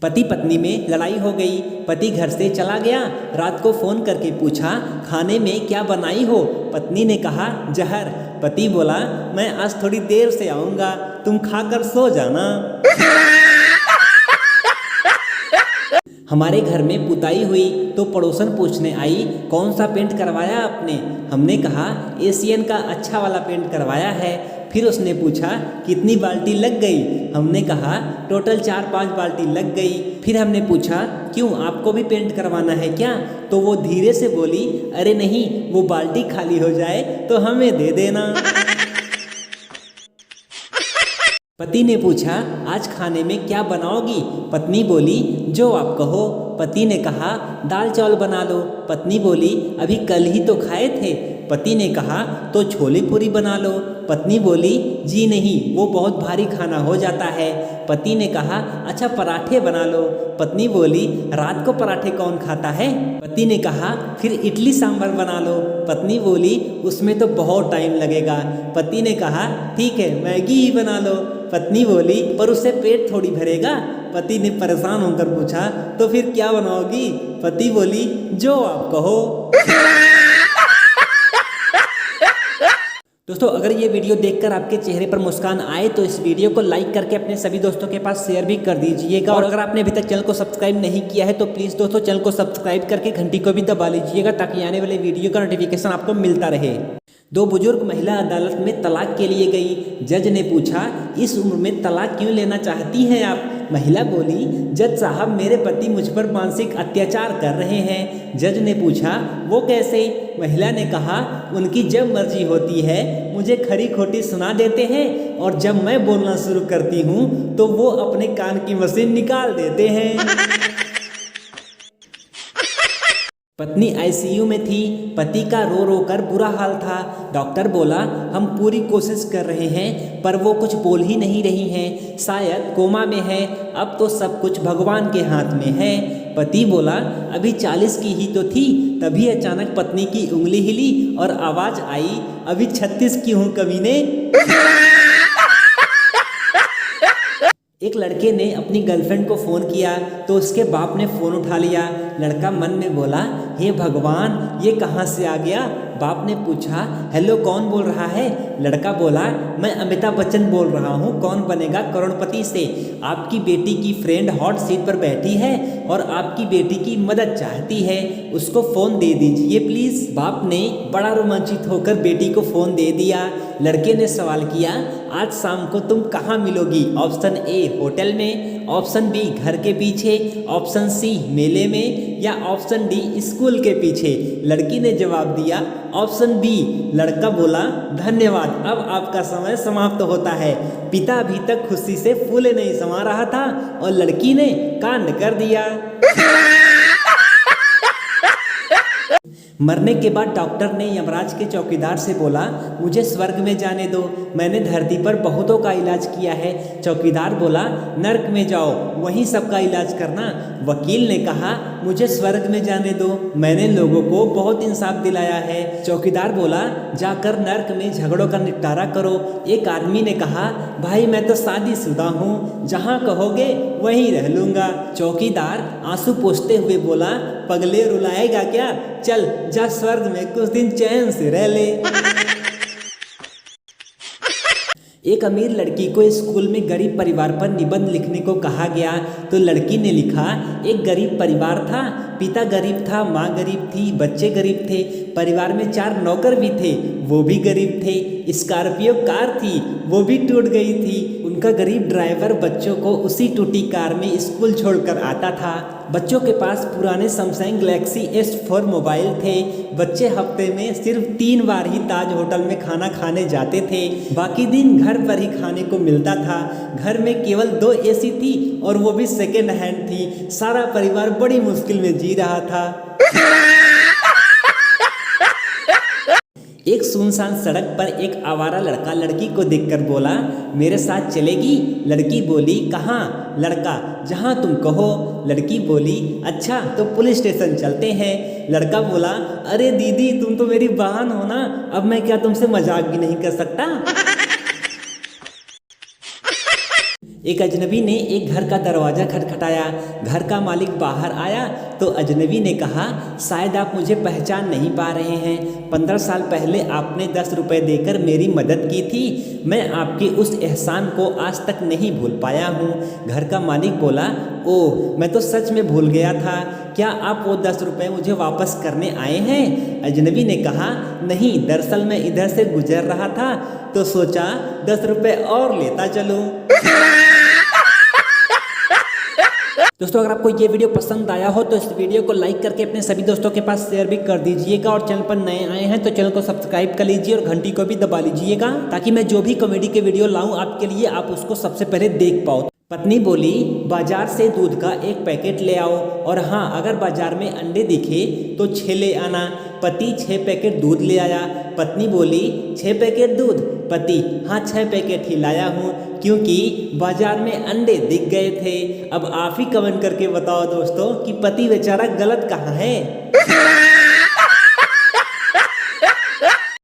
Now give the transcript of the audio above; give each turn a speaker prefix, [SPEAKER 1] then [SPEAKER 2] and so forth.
[SPEAKER 1] पति पत्नी में लड़ाई हो गई। पति घर से चला गया। रात को फोन करके पूछा खाने में क्या बनाई हो। पत्नी ने कहा जहर। पति बोला मैं आज थोड़ी देर से आऊँगा, तुम खाकर सो जाना। हमारे घर में पुताई हुई तो पड़ोसन पूछने आई कौन सा पेंट करवाया आपने। हमने कहा एशियन का अच्छा वाला पेंट करवाया है। फिर उसने पूछा कितनी बाल्टी लग गई। हमने कहा टोटल 4-5 बाल्टी लग गई। फिर हमने पूछा क्यों आपको भी पेंट करवाना है क्या। तो वो धीरे से बोली अरे नहीं, वो बाल्टी खाली हो जाए तो हमें दे देना। पति ने पूछा आज खाने में क्या बनाओगी। पत्नी बोली जो आप कहो। पति ने कहा दाल चावल बना लो। पत्नी बोली अभी कल ही तो खाए थे। पति ने कहा तो छोले पूरी बना लो। पत्नी बोली जी नहीं, वो बहुत भारी खाना हो जाता है। पति ने कहा अच्छा पराठे बना लो। पत्नी बोली रात को पराठे कौन खाता है। पति ने कहा फिर इडली सांभर बना लो। पत्नी बोली उसमें तो बहुत टाइम लगेगा। पति ने कहा ठीक है मैगी ही बना लो। पत्नी बोली पर उससे पेट थोड़ी भरेगा। पति ने परेशान होकर पूछा तो फिर क्या बनाओगी। पति बोली जो आप कहो। दोस्तों अगर ये वीडियो देखकर आपके चेहरे पर मुस्कान आए तो इस वीडियो को लाइक करके अपने सभी दोस्तों के पास शेयर भी कर दीजिएगा। और अगर आपने अभी तक चैनल को सब्सक्राइब नहीं किया है तो प्लीज़ दोस्तों चैनल को सब्सक्राइब करके घंटी को भी दबा लीजिएगा ताकि आने वाले वीडियो का नोटिफिकेशन आपको मिलता रहे। दो बुजुर्ग महिला अदालत में तलाक के लिए गई। जज ने पूछा इस उम्र में तलाक क्यों लेना चाहती हैं आप। महिला बोली जज साहब मेरे पति मुझ पर मानसिक अत्याचार कर रहे हैं। जज ने पूछा वो कैसे। महिला ने कहा उनकी जब मर्जी होती है मुझे खरी खोटी सुना देते हैं और जब मैं बोलना शुरू करती हूँ तो वो अपने कान की मशीन निकाल देते हैं। पत्नी आईसीयू में थी। पति का रो रो कर बुरा हाल था। डॉक्टर बोला हम पूरी कोशिश कर रहे हैं पर वो कुछ बोल ही नहीं रही हैं, शायद कोमा में है। अब तो सब कुछ भगवान के हाथ में है। पति बोला अभी 40 की ही तो थी। तभी अचानक पत्नी की उंगली हिली और आवाज आई अभी 36 की हूँ कमीने। एक लड़के ने अपनी गर्लफ्रेंड को फ़ोन किया तो उसके बाप ने फ़ोन उठा लिया। लड़का मन में बोला हे भगवान ये कहाँ से आ गया। बाप ने पूछा हेलो कौन बोल रहा है। लड़का बोला मैं अमिताभ बच्चन बोल रहा हूँ, कौन बनेगा करोड़पति से। आपकी बेटी की फ्रेंड हॉट सीट पर बैठी है और आपकी बेटी की मदद चाहती है, उसको फ़ोन दे दीजिए प्लीज़। बाप ने बड़ा रोमांचित होकर बेटी को फ़ोन दे दिया। लड़के ने सवाल किया आज शाम को तुम कहाँ मिलोगी। ऑप्शन ए होटल में, ऑप्शन बी घर के पीछे, ऑप्शन सी मेले में या ऑप्शन डी स्कूल के पीछे। लड़की ने जवाब दिया ऑप्शन बी। लड़का बोला धन्यवाद, अब आपका समय समाप्त होता है। पिता अभी तक खुशी से फूले नहीं समा रहा था और लड़की ने कांड कर दिया। मरने के बाद डॉक्टर ने यमराज के चौकीदार से बोला मुझे स्वर्ग में जाने दो, मैंने धरती पर बहुतों का इलाज किया है। चौकीदार बोला नर्क में जाओ, वहीं सबका इलाज करना। वकील ने कहा मुझे स्वर्ग में जाने दो, मैंने लोगों को बहुत इंसाफ दिलाया है। चौकीदार बोला जाकर नर्क में झगड़ों का निपटारा करो। एक आदमी ने कहा भाई मैं तो शादीशुदा हूँ, जहाँ कहोगे वहीं रह लूँगा। चौकीदार आंसू पोंछते हुए बोला पगले रुलाएगा क्या, चल जा स्वर्ग में कुछ दिन चैन से रह ले। एक अमीर लड़की को स्कूल में गरीब परिवार पर निबंध लिखने को कहा गया तो लड़की ने लिखा एक गरीब परिवार था, पिता गरीब था, माँ गरीब थी, बच्चे गरीब थे, परिवार में 4 नौकर भी थे, वो भी गरीब थे, स्कॉर्पियो कार थी, वो भी टूट गई थी। उनका गरीब ड्राइवर बच्चों को उसी टूटी कार में स्कूल छोड़कर आता था। बच्चों के पास पुराने सैमसंग गैलेक्सी S4 मोबाइल थे। बच्चे हफ्ते में सिर्फ 3 बार ही ताज होटल में खाना खाने जाते थे, बाकी दिन घर पर ही खाने को मिलता था। घर में केवल 2 AC थी और वो भी सेकेंड हैंड थी। सारा परिवार बड़ी मुश्किल में जी रहा था। एक सुनसान सड़क पर एक आवारा लड़का लड़की को देखकर बोला मेरे साथ चलेगी। लड़की बोली कहाँ। लड़का जहाँ तुम कहो। लड़की बोली अच्छा तो पुलिस स्टेशन चलते हैं। लड़का बोला अरे दीदी तुम तो मेरी बहन हो ना, अब मैं क्या तुमसे मजाक भी नहीं कर सकता। एक अजनबी ने एक घर का दरवाज़ा खटखटाया। घर का मालिक बाहर आया तो अजनबी ने कहा, शायद आप मुझे पहचान नहीं पा रहे हैं। 15 साल पहले आपने 10 रुपये देकर मेरी मदद की थी। मैं आपके उस एहसान को आज तक नहीं भूल पाया हूँ। घर का मालिक बोला, ओह, मैं तो सच में भूल गया था। क्या आप वो 10 रुपये मुझे वापस करने आए हैं? अजनबी ने कहा, नहीं, दरअसल मैं इधर से गुजर रहा था तो सोचा 10 रुपये और लेता चलूँ। दोस्तों, अगर आपको ये वीडियो पसंद आया हो तो इस वीडियो को लाइक करके अपने सभी दोस्तों के पास शेयर भी कर दीजिएगा, और चैनल पर नए आए हैं तो चैनल को सब्सक्राइब कर लीजिए और घंटी को भी दबा लीजिएगा, ताकि मैं जो भी कॉमेडी के वीडियो लाऊं आपके लिए आप उसको सबसे पहले देख पाओ। पत्नी बोली, बाजार से दूध का एक पैकेट ले आओ, और हाँ, अगर बाजार में अंडे दिखे तो 6 ले आना। पति 6 पैकेट दूध ले आया। पत्नी बोली, 6 पैकेट दूध? पति, हाँ, 6 पैकेट ही लाया हूँ, क्योंकि बाजार में अंडे दिख गए थे। अब आप ही कमेंट करके बताओ दोस्तों कि पति बेचारा गलत कहाँ है।